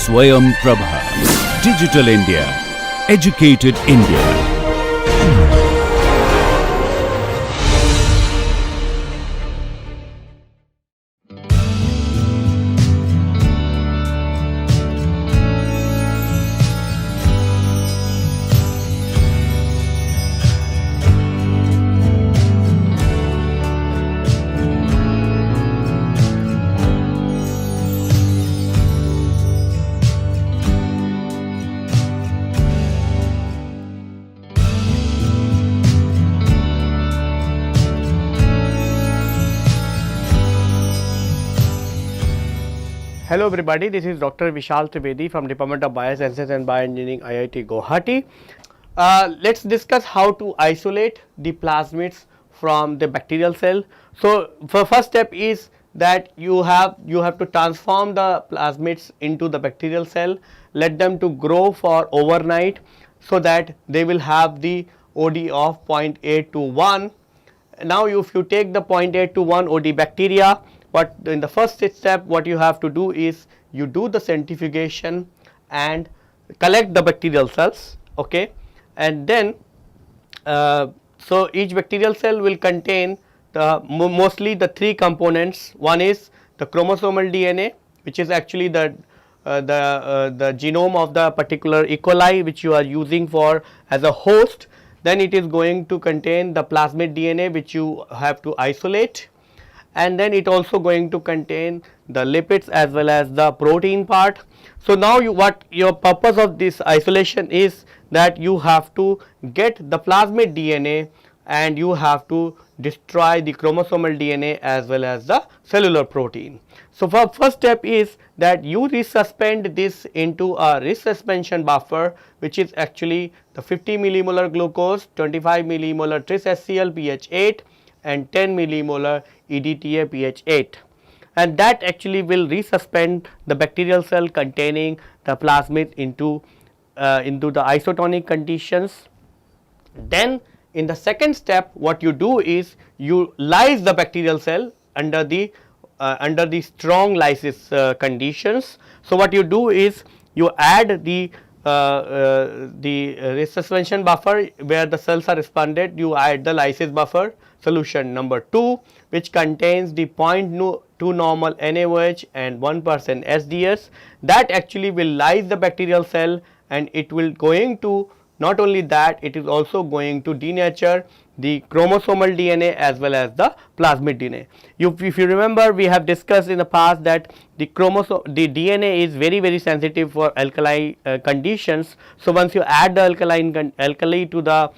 Swayam Prabha. Digital India. Educated India. Hello everybody, this is Dr. Vishal Trivedi from Department of Biosciences and Bioengineering, IIT Guwahati. Let's discuss how to isolate the plasmids from the bacterial cell. So, for first step is that you have to transform the plasmids into the bacterial cell, let them to grow for overnight so that they will have the OD of 0.8 to 1. Now, if you take the 0.8 to 1 OD bacteria, but in the first step what you have to do is you do the centrifugation and collect the bacterial cells, okay, and then so each bacterial cell will contain the mostly the three components. One is the chromosomal DNA, which is actually the genome of the particular E. coli which you are using for as a host. Then it is going to contain the plasmid DNA which you have to isolate, and then it also going to contain the lipids as well as the protein part. So, now what your purpose of this isolation is that you have to get the plasmid DNA and you have to destroy the chromosomal DNA as well as the cellular protein. So, for first step is that you resuspend this into a resuspension buffer, which is actually the 50 millimolar glucose, 25 millimolar tris HCl pH 8 and 10 millimolar EDTA pH 8, and that actually will resuspend the bacterial cell containing the plasmid into the isotonic conditions. Then in the second step what you do is you lyse the bacterial cell under the strong lysis conditions. So, what you do is you add the resuspension buffer where the cells are responded, you add the lysis buffer solution number 2, which contains the 0.2 normal NaOH and 1% SDS. That actually will lyse the bacterial cell, and it will going to, not only that, it is also going to denature the chromosomal DNA as well as the plasmid DNA. If you remember, we have discussed in the past that the DNA is very sensitive for alkali conditions. So, once you add the alkali to the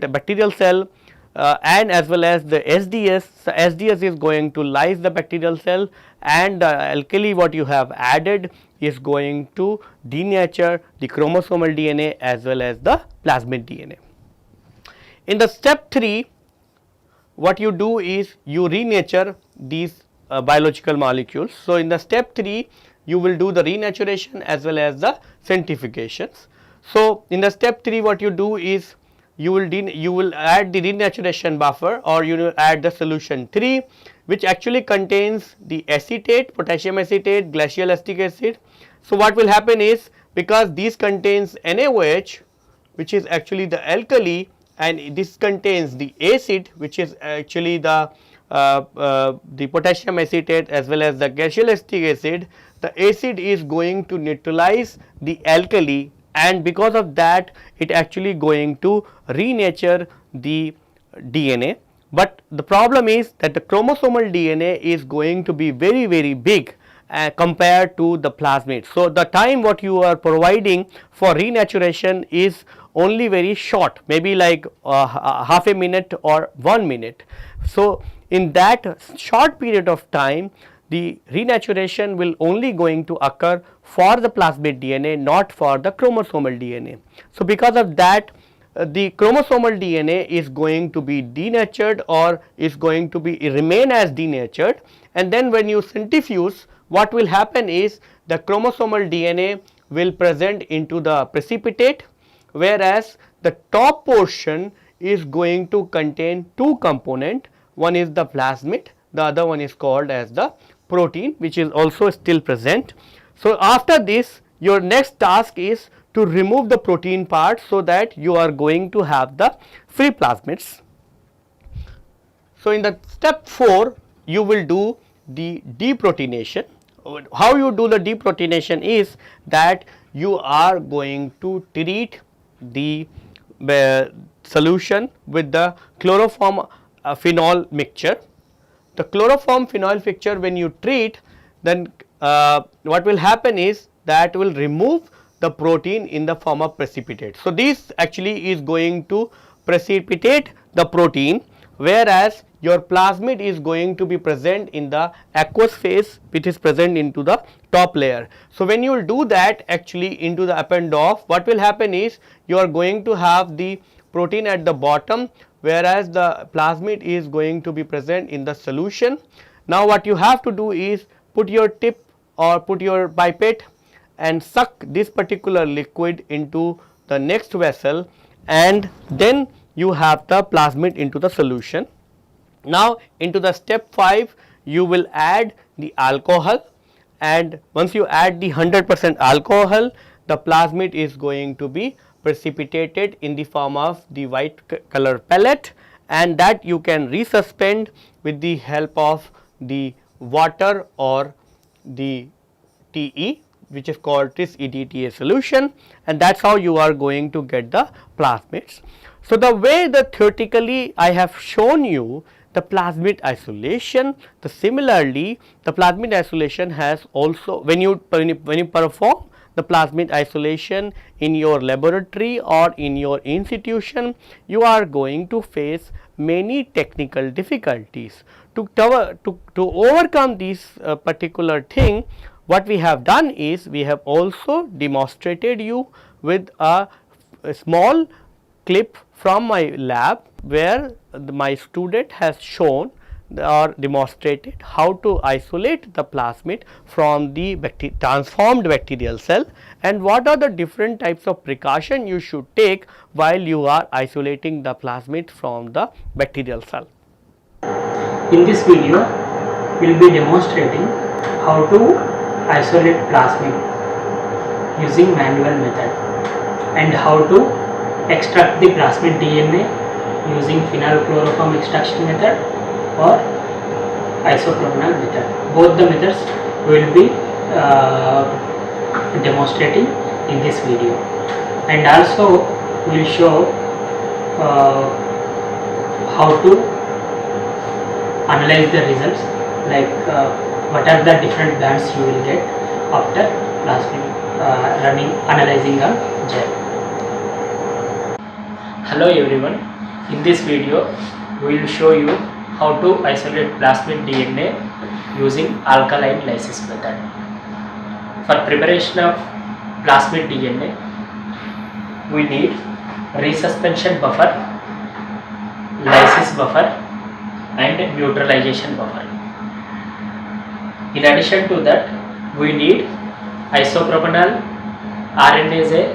bacterial cell and as well as the SDS, so SDS is going to lyse the bacterial cell, and the alkali what you have added is going to denature the chromosomal DNA as well as the plasmid DNA. In the step 3, what you do is you renature these biological molecules. So, in the step 3 you will do the renaturation as well as the centrifugations. So, in the step 3 what you do is you will add the renaturation buffer, or you will add the solution 3, which actually contains the acetate, potassium acetate, glacial acetic acid. So, what will happen is, because these contains NaOH, which is actually the alkali, and this contains the acid, which is actually the potassium acetate as well as the glacial acetic acid, the acid is going to neutralize the alkali, and because of that it actually going to renature the DNA. But the problem is that the chromosomal DNA is going to be very big compared to the plasmid. So, the time what you are providing for renaturation is only very short, maybe like half a minute or 1 minute. So, in that short period of time, the renaturation will only going to occur for the plasmid DNA, not for the chromosomal DNA. So, because of that the chromosomal DNA is going to be denatured or is going to be remain as denatured, and then when you centrifuge, what will happen is the chromosomal DNA will present into the precipitate, whereas the top portion is going to contain two component. One is the plasmid, the other one is called as the protein, which is also still present. So after this, your next task is to remove the protein part, so that you are going to have the free plasmids. So in the step 4, you will do the deproteination. How you do the deproteination is that you are going to treat the solution with the chloroform phenol mixture. The chloroform phenol mixture, when you treat, then what will happen is that will remove the protein in the form of precipitate. So this actually is going to precipitate the protein, whereas your plasmid is going to be present in the aqueous phase, which is present into the top layer. So when you will do that actually into the append-off, what will happen is you are going to have the protein at the bottom, whereas the plasmid is going to be present in the solution. Now what you have to do is put your tip or put your pipette and suck this particular liquid into the next vessel, and then you have the plasmid into the solution. Now into the step 5, you will add the alcohol, and once you add the 100% alcohol, the plasmid is going to be precipitated in the form of the white color pellet, and that you can resuspend with the help of the water or the TE, which is called tris EDTA solution, and that is how you are going to get the plasmids. So the way that theoretically I have shown you the plasmid isolation, similarly the plasmid isolation has also, when you perform the plasmid isolation in your laboratory or in your institution, you are going to face many technical difficulties. To overcome this particular thing, what we have done is we have also demonstrated you with a small clip from my lab, where my student has shown or demonstrated how to isolate the plasmid from the transformed bacterial cell, and what are the different types of precaution you should take while you are isolating the plasmid from the bacterial cell. In this video, we will be demonstrating how to isolate plasmid using manual method, and how to extract the plasmid DNA using phenylchloroform extraction method or isopropanol method. Both the methods will be demonstrating in this video, and also we will show how to analyze the results, like what are the different bands you will get after plasmid analyzing a gel. Hello everyone, in this video we will show you how to isolate plasmid DNA using alkaline lysis method. For preparation of plasmid DNA, we need resuspension buffer, lysis buffer and neutralization buffer. In addition to that, we need isopropanol, RNase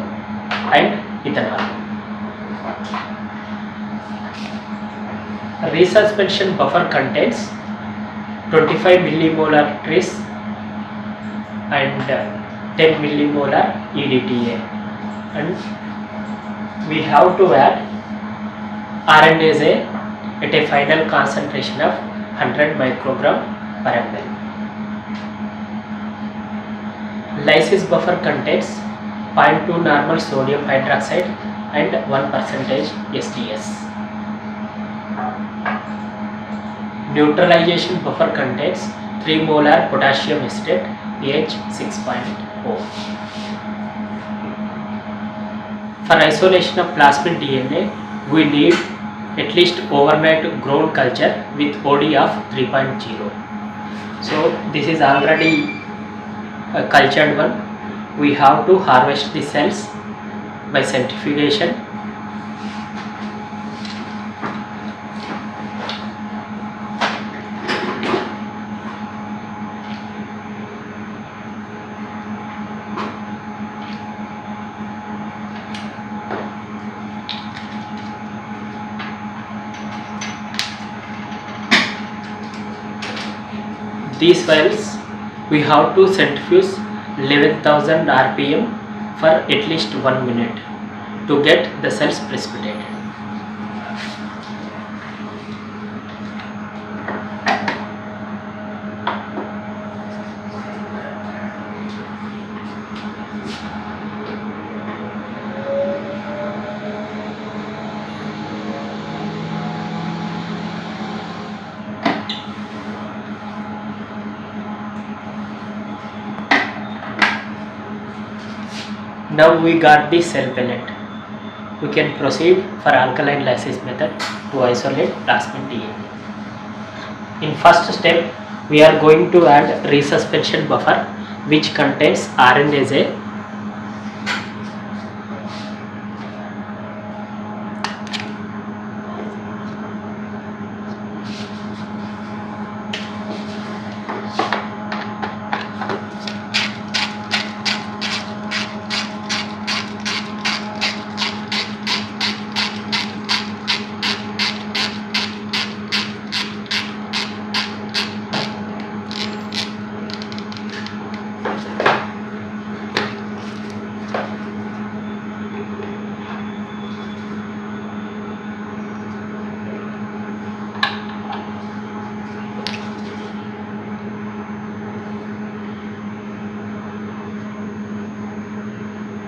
and ethanol. Resuspension buffer contains 25 millimolar tris and 10 millimolar EDTA, and we have to add RNase at a final concentration of 100 microgram per ml. Lysis buffer contains 0.2 normal sodium hydroxide and 1% SDS. Neutralization buffer contains 3 molar potassium acetate pH 6.0. For isolation of plasmid DNA, we need at least overnight grown culture with OD of 3.0. So this is already a cultured one. We have to harvest the cells by centrifugation. These vials we have to centrifuge 11,000 rpm for at least 1 minute to get the cells precipitated. Now we got the cell pellet. We can proceed for alkaline lysis method to isolate plasmid DNA. In first step, we are going to add resuspension buffer which contains RNase A.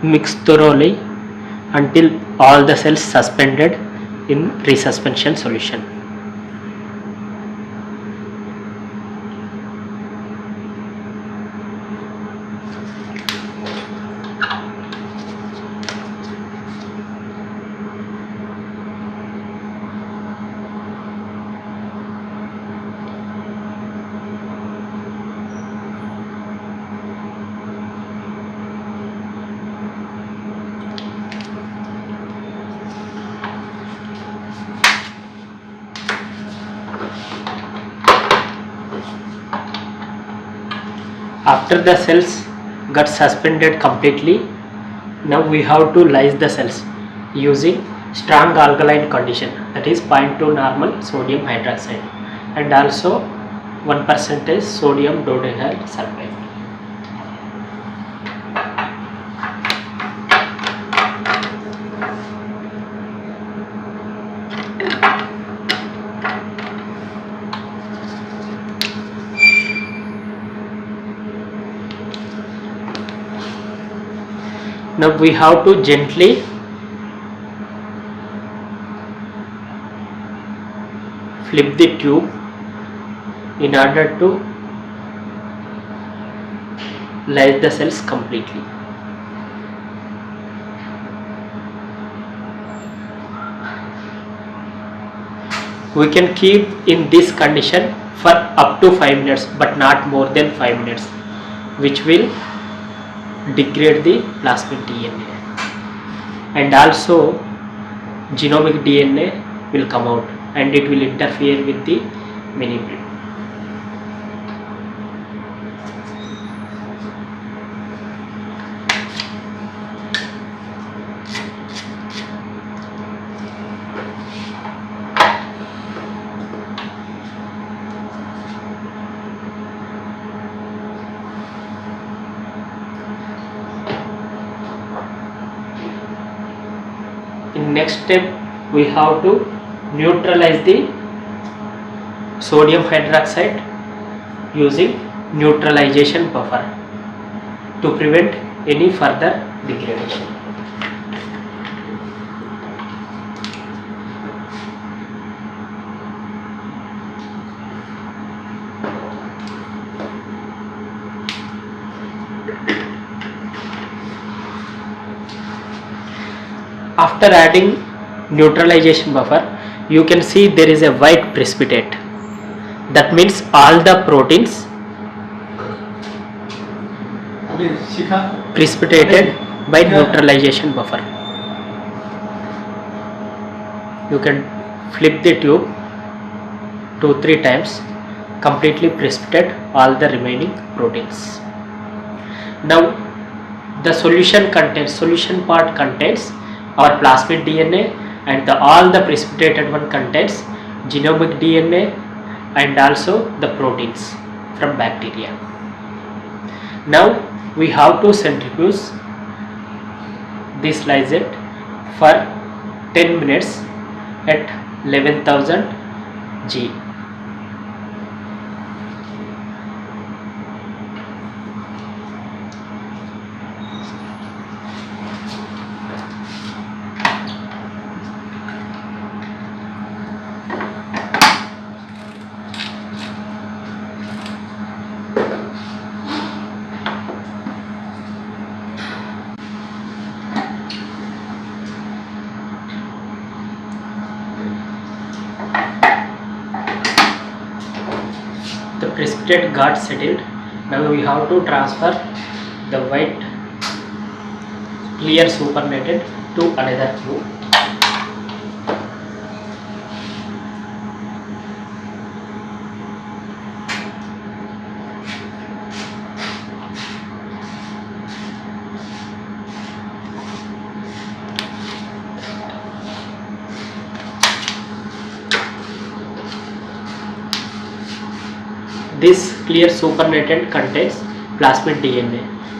Mix thoroughly until all the cells suspended in resuspension solution. After the cells got suspended completely, now we have to lyse the cells using strong alkaline condition, that is 0.2 normal sodium hydroxide and also 1% sodium dodehyl sulfide. Now we have to gently flip the tube in order to lyse the cells completely. We can keep in this condition for up to 5 minutes but not more than 5 minutes, which will degrade the plasmid DNA and also genomic DNA will come out and it will interfere with the mini print. In next step, we have to neutralize the sodium hydroxide using neutralization buffer to prevent any further degradation. After adding neutralization buffer, you can see there is a white precipitate. That means all the proteins precipitated by neutralization buffer. You can flip the tube 2-3 times, completely precipitate all the remaining proteins. Now the solution part contains our plasmid DNA and all the precipitated one contains genomic DNA and also the proteins from bacteria. Now we have to centrifuge this lysate for 10 minutes at 11,000 G. The precipitate got settled. Now we have to transfer the white clear supernatant to another tube. This clear supernatant contains plasmid DNA.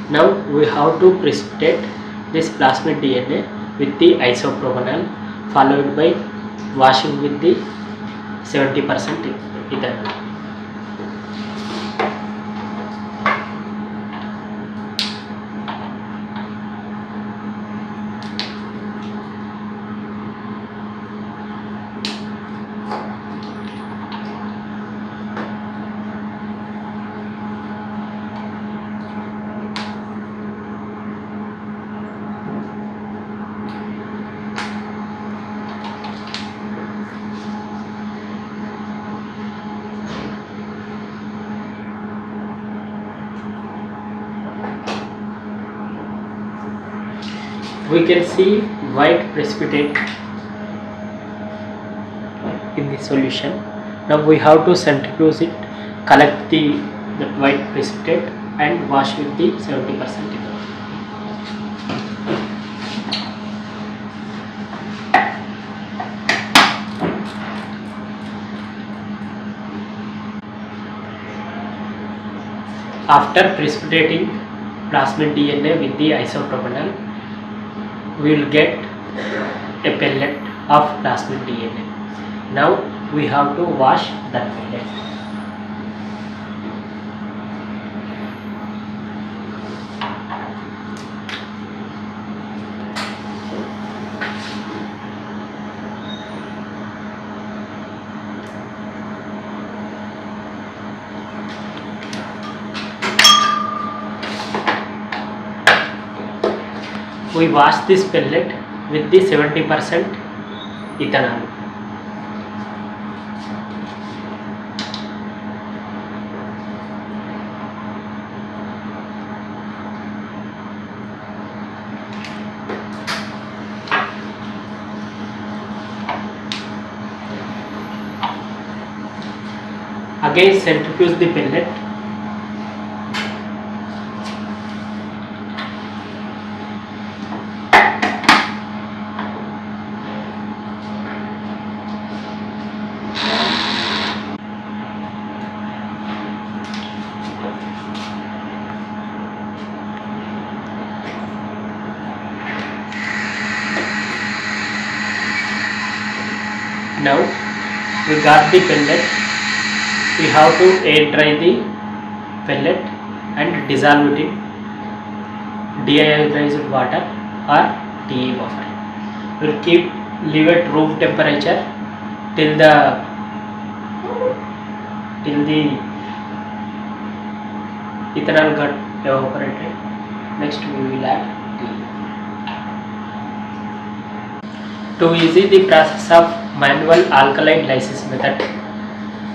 Now we have to precipitate this plasmid DNA with the isopropanol, followed by washing with the 70% ethanol. We can see white precipitate in the solution. Now we have to centrifuge it, collect the white precipitate and wash with the 70% ethanol. After precipitating plasmid DNA with the isopropanol, we will get a pellet of plasmid DNA. Now we have to wash that pellet. We wash this pellet with the 70% ethanol. Again centrifuge the pellet. Now we got the pellet. We have to air dry the pellet and dissolve it in deionized water or tea buffer. We'll leave at room temperature till the ethanol got evaporated. Next we will add tea. To easy the process of manual alkaline lysis method,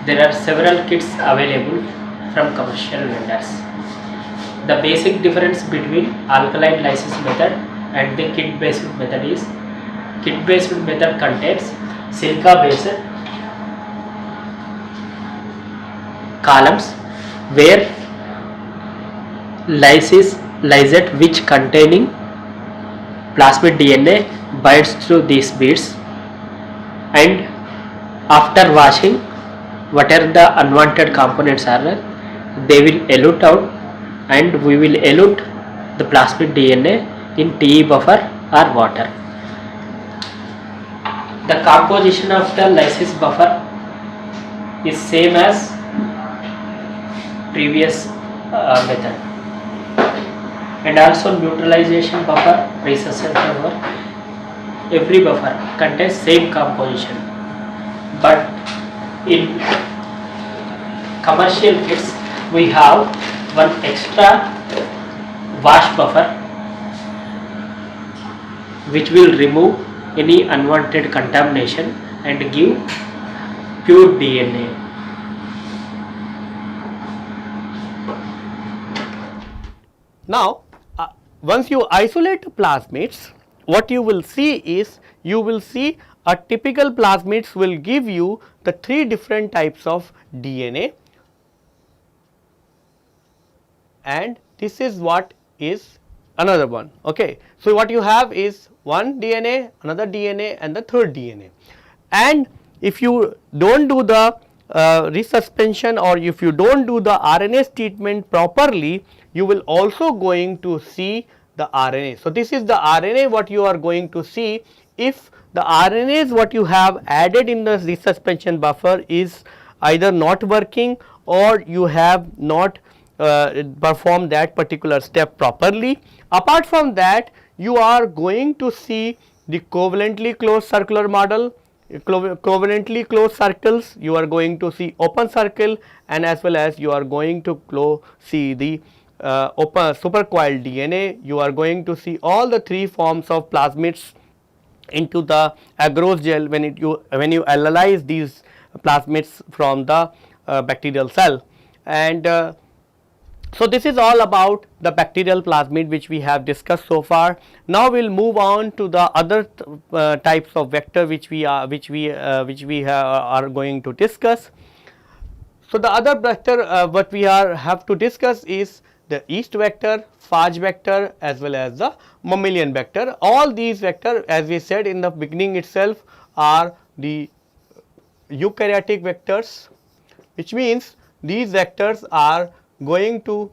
there are several kits available from commercial vendors. The basic difference between alkaline lysis method and the kit based method is, kit based method contains silica based columns where lysate which containing plasmid DNA binds to these beads, and after washing whatever the unwanted components are, they will elute out, and we will elute the plasmid DNA in TE buffer or water. The composition of the lysis buffer is same as previous method, and also neutralization buffer, resuscitation buffer, every buffer contains same composition, but in commercial kits we have one extra wash buffer which will remove any unwanted contamination and give pure DNA. Now, once you isolate plasmids, what you will see is, you will see a typical plasmids will give you the 3 different types of DNA, and this is what is another one. Okay. So, what you have is one DNA, another DNA and the third DNA, and if you do not do the resuspension, or if you do not do the RNase treatment properly, you will also going to see the RNA. So, this is the RNA what you are going to see if the RNAs what you have added in the resuspension buffer is either not working, or you have not performed that particular step properly. Apart from that, you are going to see the covalently closed circular model, covalently closed circles, you are going to see open circle, and as well as you are going to see the open supercoiled DNA. You are going to see all the 3 forms of plasmids into the agarose gel when you analyze these plasmids from the bacterial cell. And so, this is all about the bacterial plasmid which we have discussed so far. Now, we will move on to the other types of vector which we are going to discuss. So, the other vector what we have to discuss is the yeast vector, phage vector, as well as the mammalian vector. All these vector, as we said in the beginning itself, are the eukaryotic vectors, which means these vectors are going to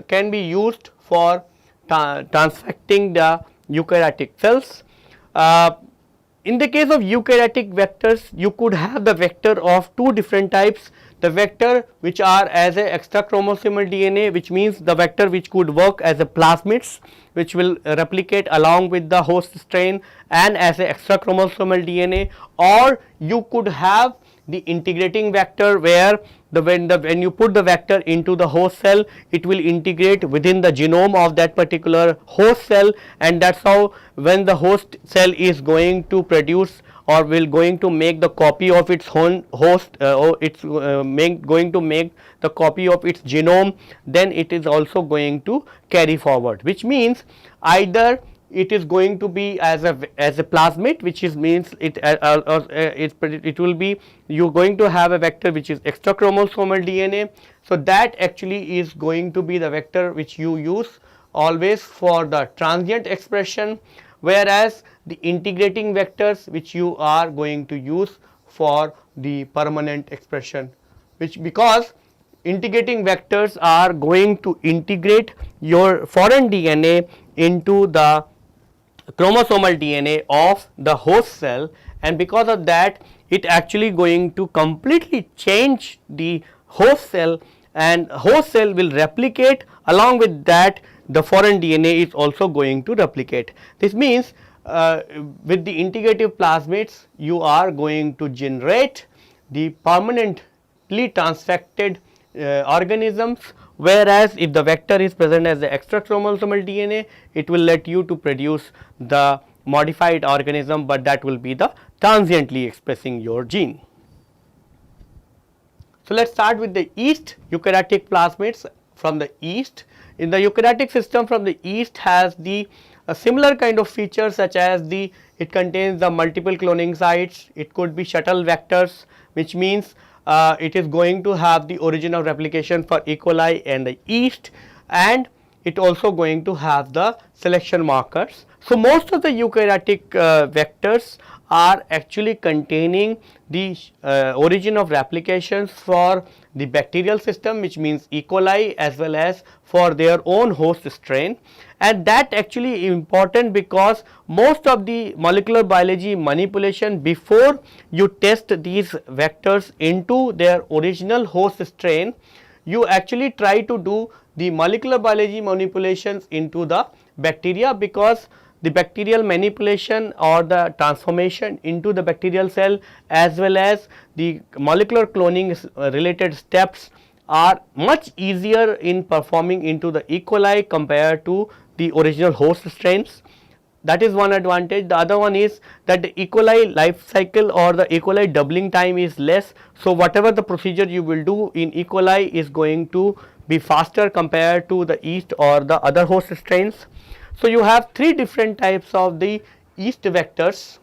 can be used for transfecting the eukaryotic cells. In the case of eukaryotic vectors, you could have the vector of 2 different types. The vector which are as a extra chromosomal DNA, which means the vector which could work as a plasmids, which will replicate along with the host strain and as a extra chromosomal DNA, or you could have the integrating vector, where when you put the vector into the host cell, it will integrate within the genome of that particular host cell, and that is how when the host cell is going to produce or will going to make the copy of its host, or it's going to make the copy of its genome, then it is also going to carry forward, which means either it is going to be as a plasmid, which is means it will be, you are going to have a vector which is extra chromosomal DNA. So, that actually is going to be the vector which you use always for the transient expression, whereas the integrating vectors which you are going to use for the permanent expression, which because integrating vectors are going to integrate your foreign DNA into the chromosomal DNA of the host cell, and because of that it actually going to completely change the host cell, and host cell will replicate, along with that the foreign DNA is also going to replicate. This means with the integrative plasmids you are going to generate the permanently transfected organisms, whereas if the vector is present as the extra chromosomal DNA, it will let you to produce the modified organism, but that will be the transiently expressing your gene. So, let us start with the yeast eukaryotic plasmids from the yeast. In the eukaryotic system, from the yeast has the similar kind of features, such as it contains the multiple cloning sites, it could be shuttle vectors, which means it is going to have the origin of replication for E. coli and the yeast, and it also going to have the selection markers. So, most of the eukaryotic vectors are actually containing the origin of replications for the bacterial system, which means E. coli, as well as for their own host strain. And that actually important because most of the molecular biology manipulation, before you test these vectors into their original host strain, you actually try to do the molecular biology manipulations into the bacteria, because the bacterial manipulation or the transformation into the bacterial cell, as well as the molecular cloning related steps, are much easier in performing into the E. coli compared to the original host strains. That is one advantage. The other one is that the E. coli life cycle or the E. coli doubling time is less. So, whatever the procedure you will do in E. coli is going to be faster compared to the yeast or the other host strains. So, you have three different types of the yeast vectors.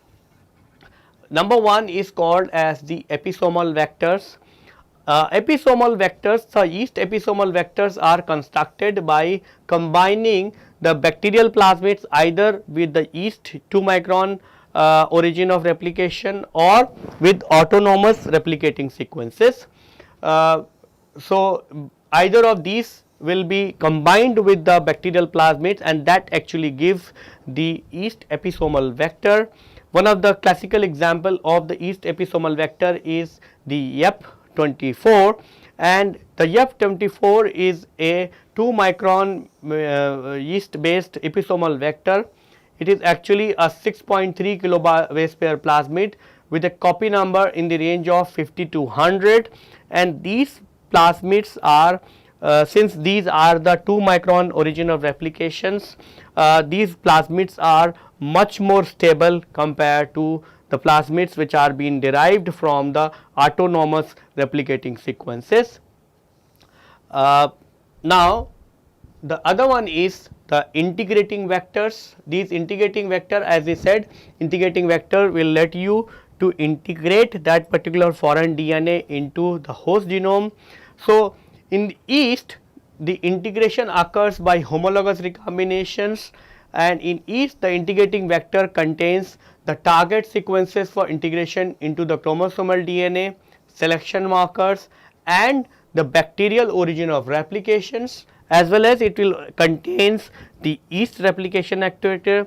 Number one is called as the episomal vectors. Episomal vectors, the yeast episomal vectors are constructed by combining the bacterial plasmids either with the yeast 2 micron origin of replication or with autonomous replicating sequences. So, either of these will be combined with the bacterial plasmids, and that actually gives the yeast episomal vector. One of the classical example of the yeast episomal vector is the YEP24, and the YEP24 is a 2 micron yeast based episomal vector. It is actually a 6.3 kilobase pair plasmid with a copy number in the range of 50 to 100, and these plasmids are since these are the 2 micron origin of replications, these plasmids are much more stable compared to the plasmids which are being derived from the autonomous replicating sequences. Now, the other one is the integrating vectors. These integrating vector, as I said, integrating vector will let you to integrate that particular foreign DNA into the host genome. So, in the yeast, the integration occurs by homologous recombinations, and in yeast the integrating vector contains the target sequences for integration into the chromosomal DNA, selection markers, and the bacterial origin of replications, as well as it will contains the yeast replication activator.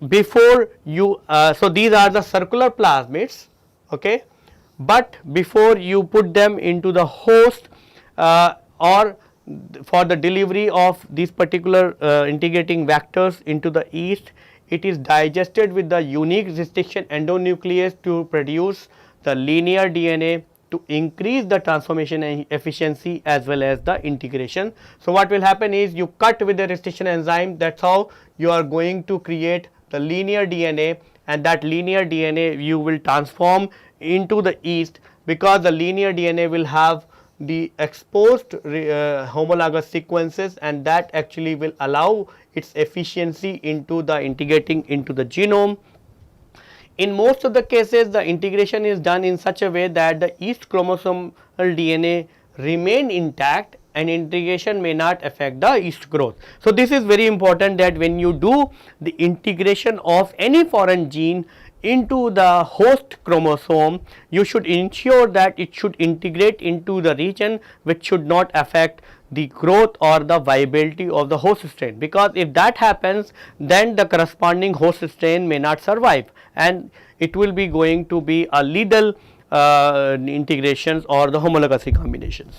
Before you so these are the circular plasmids, okay, but before you put them into the host or for the delivery of these particular integrating vectors into the yeast, it is digested with the unique restriction endonuclease to produce the linear DNA to increase the transformation efficiency as well as the integration. So, what will happen is you cut with the restriction enzyme, that is how you are going to create the linear DNA, and that linear DNA you will transform into the yeast, because the linear DNA will have the exposed homologous sequences, and that actually will allow its efficiency into the integrating into the genome. In most of the cases, the integration is done in such a way that the yeast chromosomal DNA remain intact and integration may not affect the yeast growth. So, this is very important that when you do the integration of any foreign gene into the host chromosome, you should ensure that it should integrate into the region which should not affect the growth or the viability of the host strain, because if that happens, then the corresponding host strain may not survive and it will be going to be a lethal integrations or the homologous recombinations.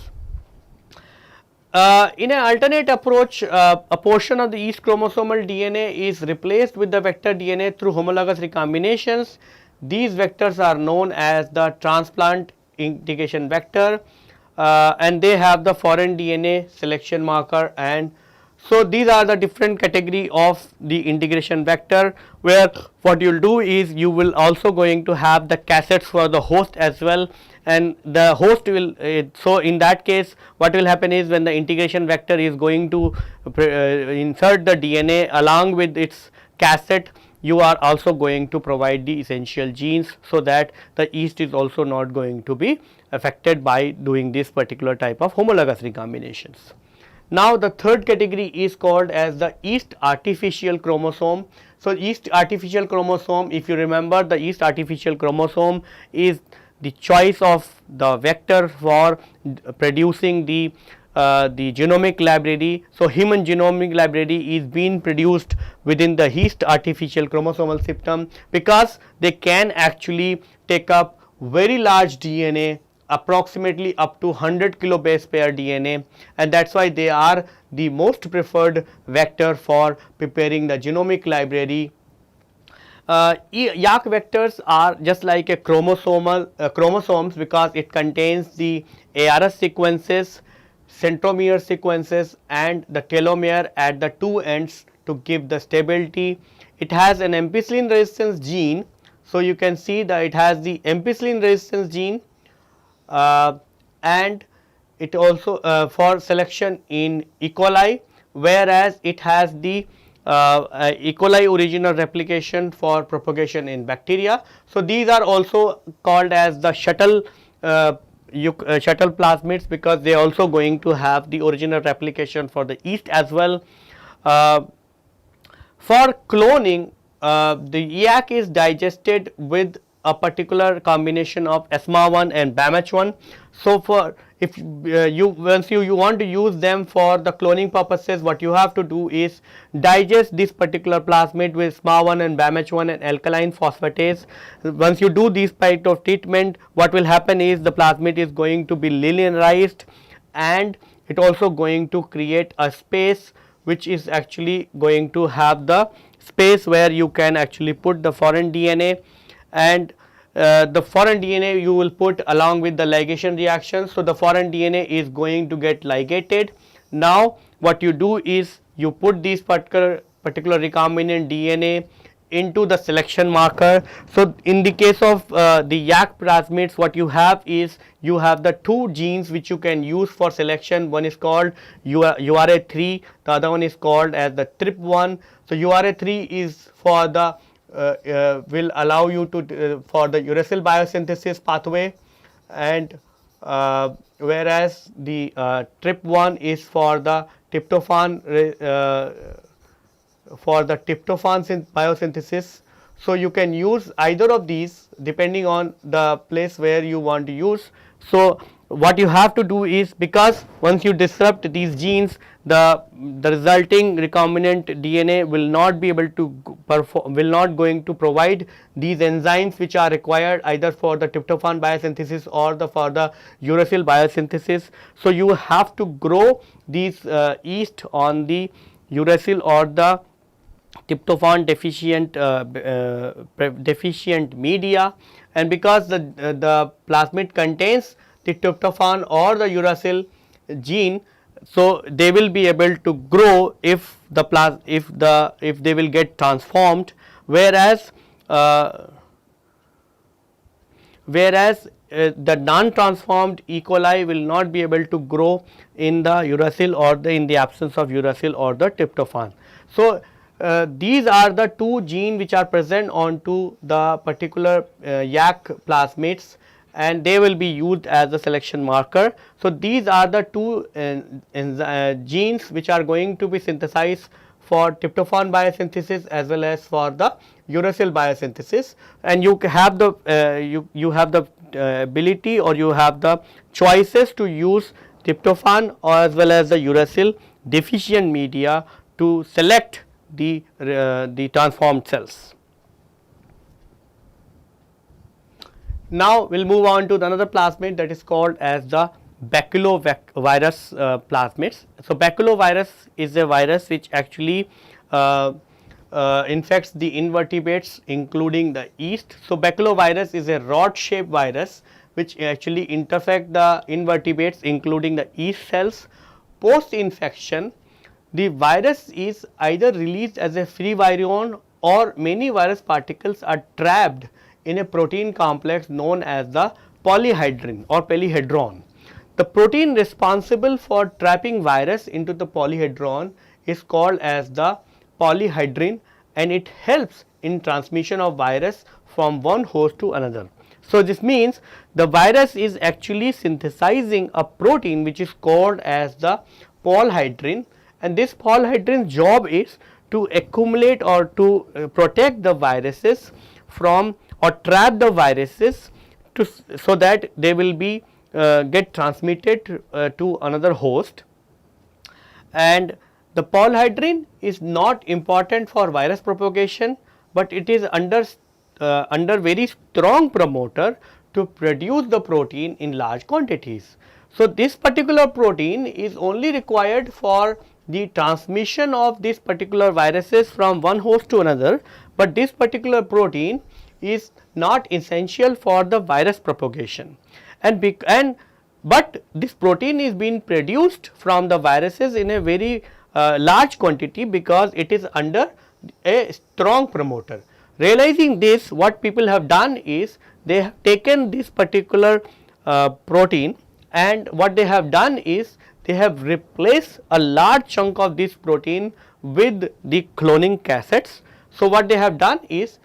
In an alternate approach, a portion of the yeast chromosomal DNA is replaced with the vector DNA through homologous recombinations. These vectors are known as the transplant integration vector, and they have the foreign DNA selection marker, and so these are the different category of the integration vector, where what you will do is you will also going to have the cassettes for the host as well, and the host will so in that case what will happen is when the integration vector is going to insert the DNA along with its cassette, you are also going to provide the essential genes, so that the yeast is also not going to be affected by doing this particular type of homologous recombinations. Now, the third category is called as the yeast artificial chromosome. So, yeast artificial chromosome, if you remember, the yeast artificial chromosome is the choice of the vector for producing the genomic library. So, human genomic library is being produced within the yeast artificial chromosomal system, because they can actually take up very large DNA, approximately up to 100 kilobase pair DNA, and that is why they are the most preferred vector for preparing the genomic library. YAC vectors are just like a chromosomes, because it contains the ARS sequences, centromere sequences and the telomere at the two ends to give the stability. It has an ampicillin resistance gene. So, you can see that it has the ampicillin resistance gene, and it also for selection in E. coli, whereas it has the E. coli original replication for propagation in bacteria. So, these are also called as the shuttle shuttle plasmids, because they are also going to have the original replication for the yeast as well. For cloning, the YAC is digested with a particular combination of SMA1 and BAMH1. So, for if once you want to use them for the cloning purposes, what you have to do is digest this particular plasmid with SMA1 and BAMH1 and alkaline phosphatase. Once you do this type of treatment, what will happen is the plasmid is going to be linearized, and it also going to create a space which is actually going to have the space where you can actually put the foreign DNA, and the foreign DNA you will put along with the ligation reaction. So, the foreign DNA is going to get ligated. Now, what you do is you put this particular recombinant DNA into the selection marker. So, in the case of the YAC plasmids, what you have is you have the two genes which you can use for selection. One is called URA3, the other one is called as the TRP1. So, URA3 is for the will allow you to for the uracil biosynthesis pathway, and whereas the TRP1 is for the tryptophan biosynthesis. So, you can use either of these depending on the place where you want to use. So, what you have to do is, because once you disrupt these genes, the resulting recombinant DNA will not be able to perform, will not going to provide these enzymes which are required either for the tryptophan biosynthesis or for the uracil biosynthesis. So, you have to grow these yeast on the uracil or the tryptophan deficient media, and because the plasmid contains the tryptophan or the uracil gene, so they will be able to grow if they will get transformed, whereas the non-transformed E. coli will not be able to grow in the uracil or in the absence of uracil or the tryptophan. So, these are the two genes which are present onto the particular YAC plasmids, and they will be used as a selection marker. So, these are the two genes which are going to be synthesized for tryptophan biosynthesis as well as for the uracil biosynthesis, and you have the you have the ability, or you have the choices to use tryptophan or as well as the uracil deficient media to select the transformed cells. Now, we will move on to another plasmid that is called as the baculovirus plasmids. So, baculovirus is a virus which actually infects the invertebrates including the yeast. So, baculovirus is a rod shaped virus which actually infect the invertebrates including the yeast cells. Post infection, the virus is either released as a free virion, or many virus particles are trapped in a protein complex known as the polyhedrin or polyhedron. The protein responsible for trapping virus into the polyhedron is called as the polyhedrin, and it helps in transmission of virus from one host to another. So, this means the virus is actually synthesizing a protein which is called as the polyhedrin, and this polyhedrin job is to accumulate or to protect the viruses from or trap the viruses to so that they will be get transmitted to another host. And the polyhedrin is not important for virus propagation, but it is under very strong promoter to produce the protein in large quantities. So, this particular protein is only required for the transmission of this particular viruses from one host to another, but this particular protein is not essential for the virus propagation. But this protein is being produced from the viruses in a very large quantity because it is under a strong promoter. Realizing this, what people have done is they have taken this particular protein, and what they have done is they have replaced a large chunk of this protein with the cloning cassettes. So, what they have done is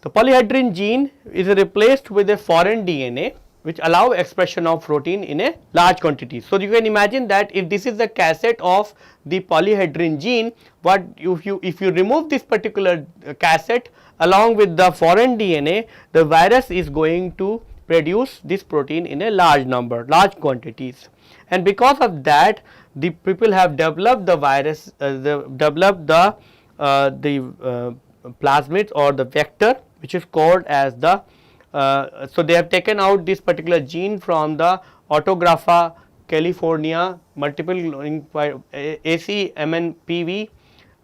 the polyhedrin gene is replaced with a foreign DNA which allow expression of protein in a large quantity. So, you can imagine that if this is the cassette of the polyhedrin gene, what if you remove this particular cassette along with the foreign DNA, the virus is going to produce this protein in a large number, large quantities. And because of that, the people have developed the virus, developed the plasmid or the vector, which is called as the so they have taken out this particular gene from the Autographa California multiple cloning ACMNPV,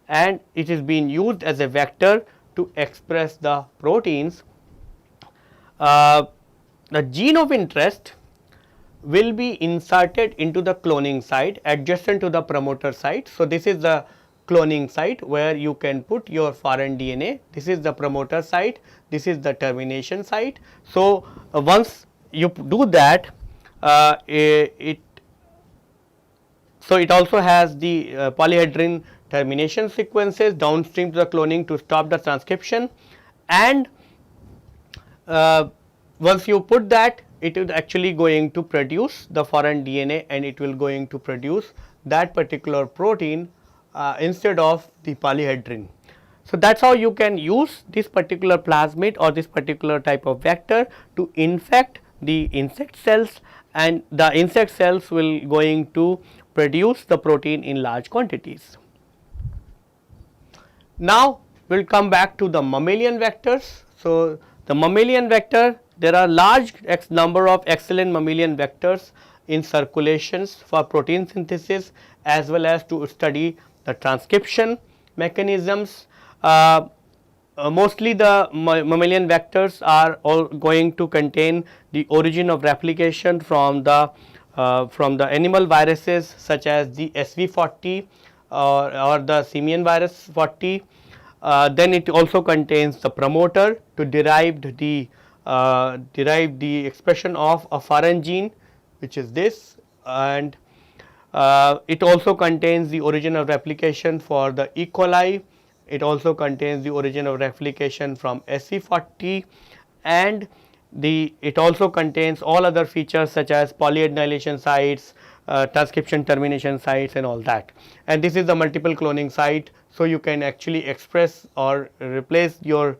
and it is being used as a vector to express the proteins. The gene of interest will be inserted into the cloning site adjacent to the promoter site. So, this is the cloning site where you can put your foreign DNA. This is the promoter site, this is the termination site. So, once you do that, it also has the polyhedrin termination sequences downstream to the cloning to stop the transcription, and once you put that, it is actually going to produce the foreign DNA, and it will going to produce that particular protein instead of the polyhedrin. So, that is how you can use this particular plasmid or this particular type of vector to infect the insect cells, and the insect cells will going to produce the protein in large quantities. Now, we will come back to the mammalian vectors. So, the mammalian vector, there are large number of excellent mammalian vectors in circulations for protein synthesis as well as to study the transcription mechanisms. Mostly the mammalian vectors are all going to contain the origin of replication from the animal viruses such as the SV40 or the simian virus 40. Then it also contains the promoter to derive the expression of a foreign gene, which is this, and it also contains the origin of replication for the E. coli. It also contains the origin of replication from SV40, and it also contains all other features such as polyannihilation sites, transcription termination sites, and all that. And this is the multiple cloning site. So, you can actually express or replace your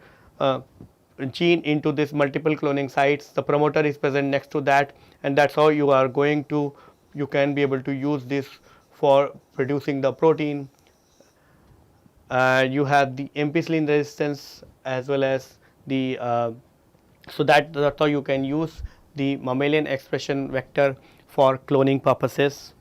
gene into this multiple cloning sites. The promoter is present next to that, and that is how you are going to, you can be able to use this for producing the protein. You have the ampicillin resistance as well as the so that's how you can use the mammalian expression vector for cloning purposes.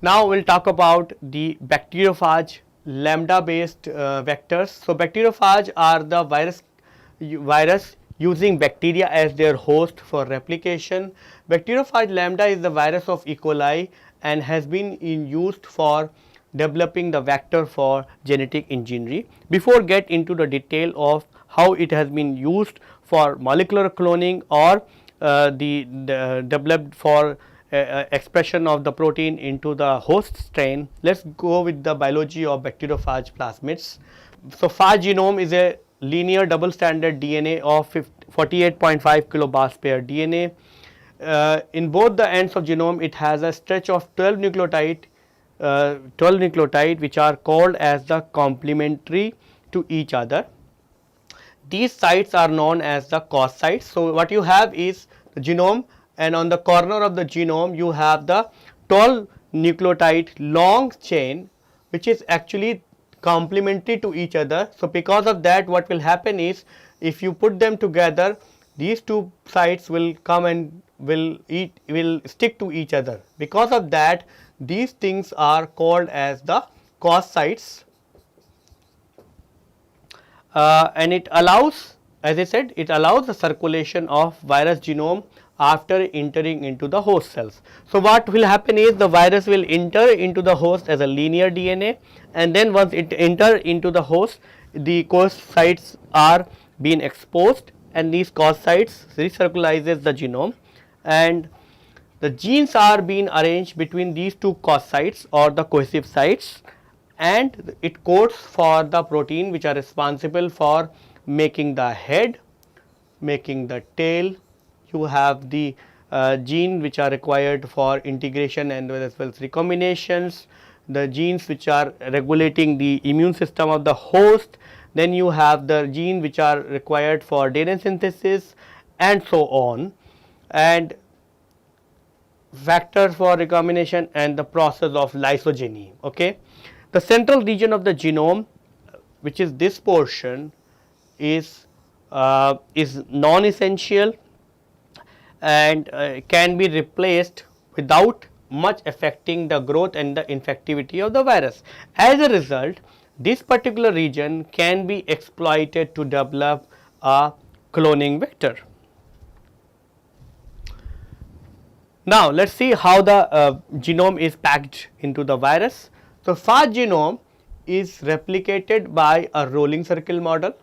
Now, we will talk about the bacteriophage lambda based vectors. So, bacteriophage are the virus using bacteria as their host for replication. Bacteriophage lambda is the virus of E. coli and has been used for developing the vector for genetic engineering. Before get into the detail of how it has been used for molecular cloning or developed for expression of the protein into the host strain, let us go with the biology of bacteriophage plasmids. So, phage genome is a linear double stranded DNA of 48.5 kilobars per DNA. In both the ends of genome, it has a stretch of 12 nucleotide 12 nucleotide which are called as the complementary to each other. These sites are known as the cos sites. So, what you have is the genome, and on the corner of the genome you have the 12 nucleotide long chain which is actually complementary to each other. So, because of that what will happen is, if you put them together, these two sites will come and will stick to each other. Because of that these things are called as the cos sites. And it allows, as I said, it allows the circulation of virus genome after entering into the host cells. So, what will happen is the virus will enter into the host as a linear DNA, and then once it enter into the host, the cos sites are being exposed, and these cos sites recirculizes the genome, and the genes are being arranged between these two cos sites or the cohesive sites, and it codes for the protein which are responsible for making the head, making the tail. You have the gene which are required for integration and as well as recombinations, the genes which are regulating the immune system of the host, then you have the gene which are required for DNA synthesis and so on, and factors for recombination and the process of lysogeny. Okay. The central region of the genome, which is this portion, is non-essential and can be replaced without much affecting the growth and the infectivity of the virus. As a result, this particular region can be exploited to develop a cloning vector. Now, let us see how the genome is packed into the virus. So, fast genome is replicated by a rolling circle model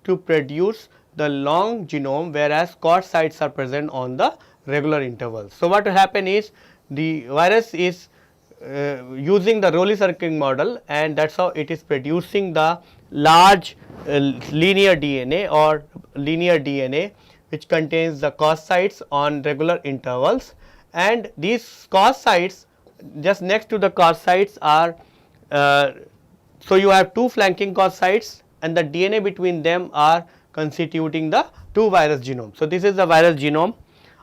to produce the long genome, whereas cos sites are present on the regular intervals. So, what will happen is the virus is using the rolling circle model, and that is how it is producing the large linear DNA or linear DNA which contains the cos sites on regular intervals, and these cos sites just next to the cos sites are so you have two flanking cos sites, and the DNA between them are constituting the two virus genomes. So, this is the virus genome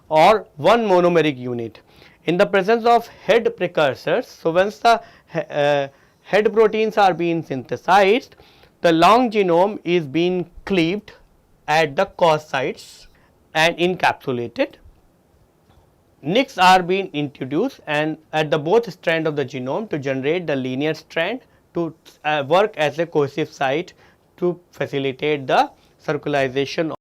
or one monomeric unit. In the presence of head precursors, so once the head proteins are being synthesized, the long genome is being cleaved at the cos sites and encapsulated. Nicks are being introduced and at the both strand of the genome to generate the linear strand to work as a cohesive site to facilitate the circularization.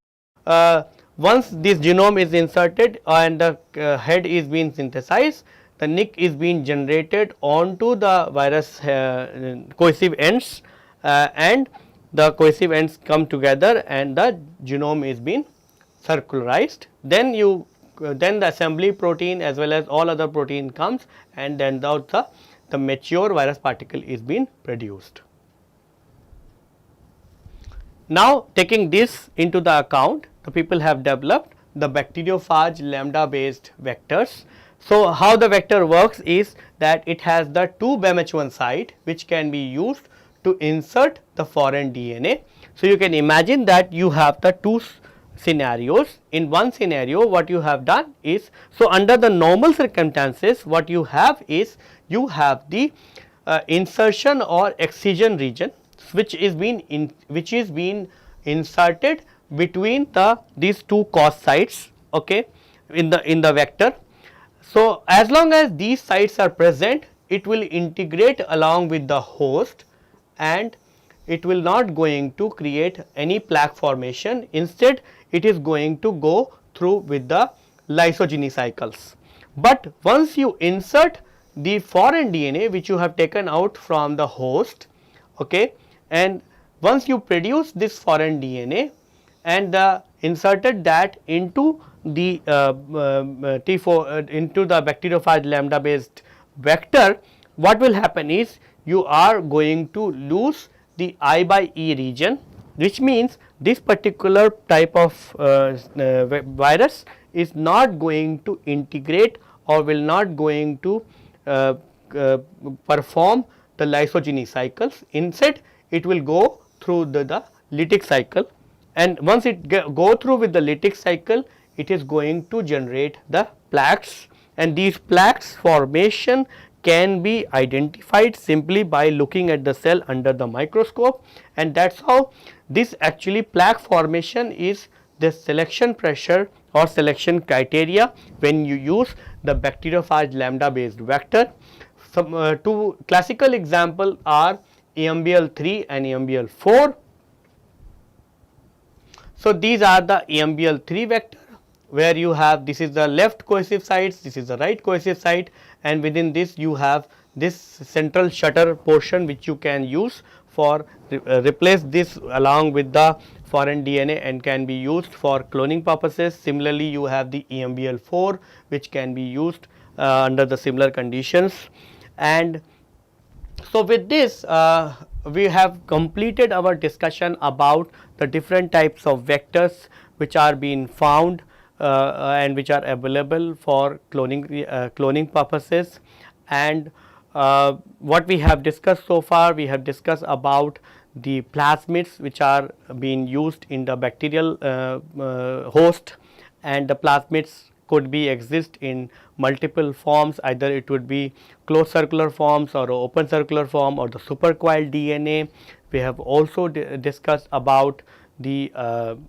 Once this genome is inserted and the head is being synthesized, the nick is being generated onto the virus cohesive ends, and the cohesive ends come together and the genome is being circularized. Then the assembly protein as well as all other protein comes, and then the mature virus particle is being produced. Now, taking this into the account, the people have developed the bacteriophage lambda based vectors. So, how the vector works is that it has the two BMH1 site which can be used to insert the foreign DNA. So, you can imagine that you have the two scenarios. In one scenario what you have done is, so under the normal circumstances what you have is you have the insertion or excision region which is being inserted between these two cos sites, okay, in the vector. So, as long as these sites are present, it will integrate along with the host and it will not going to create any plaque formation. Instead, it is going to go through with the lysogeny cycles. But once you insert the foreign DNA which you have taken out from the host, okay, and once you produce this foreign DNA and inserted that into the T4 into the bacteriophage lambda based vector, what will happen is you are going to lose the I by E region, which means this particular type of virus is not going to integrate or will not going to perform the lysogeny cycles. Instead, it will go through the lytic cycle, and once it go through with the lytic cycle, it is going to generate the plaques, and these plaques formation can be identified simply by looking at the cell under the microscope, and that is how this actually plaque formation is the selection pressure or selection criteria when you use the bacteriophage lambda based vector. Some two classical example are EMBL3 and EMBL4. So, these are the EMBL3 vector, where you have, this is the left cohesive sites, this is the right cohesive site, and within this you have this central shutter portion which you can use for replace this along with the foreign DNA and can be used for cloning purposes. Similarly, you have the EMBL4 which can be used under the similar conditions. And so, with this we have completed our discussion about the different types of vectors which are being found and which are available for cloning purposes. And what we have discussed so far, we have discussed about the plasmids which are being used in the bacterial host, and the plasmids could be exist in multiple forms, either it would be closed circular forms or open circular form or the supercoiled DNA. We have also discussed about the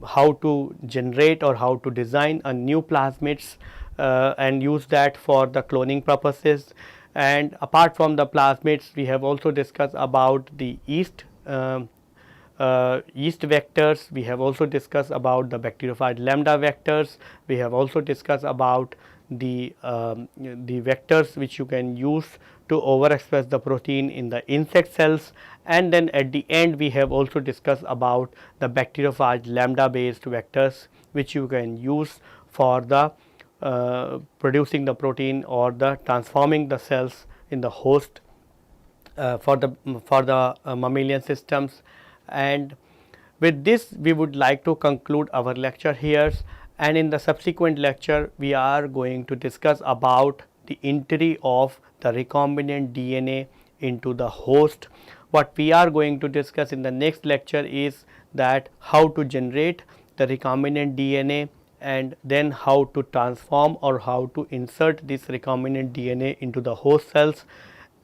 how to generate or how to design a new plasmids and use that for the cloning purposes. And apart from the plasmids, we have also discussed about the yeast vectors. We have also discussed about the bacteriophage lambda vectors. We have also discussed about the vectors which you can use to overexpress the protein in the insect cells, and then at the end we have also discussed about the bacteriophage lambda based vectors which you can use for the producing the protein or the transforming the cells in the host for the mammalian systems. And with this we would like to conclude our lecture here, and in the subsequent lecture we are going to discuss about the entry of the recombinant DNA into the host. What we are going to discuss in the next lecture is that how to generate the recombinant DNA, and then how to transform or how to insert this recombinant DNA into the host cells.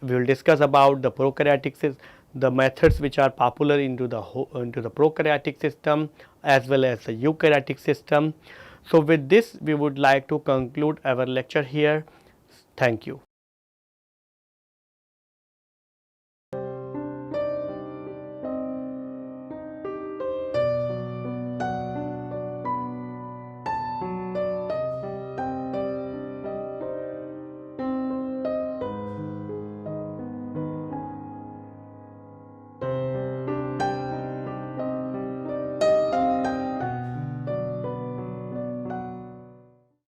We will discuss about the prokaryotic the methods which are popular into the prokaryotic system as well as the eukaryotic system. So, with this we would like to conclude our lecture here. Thank you.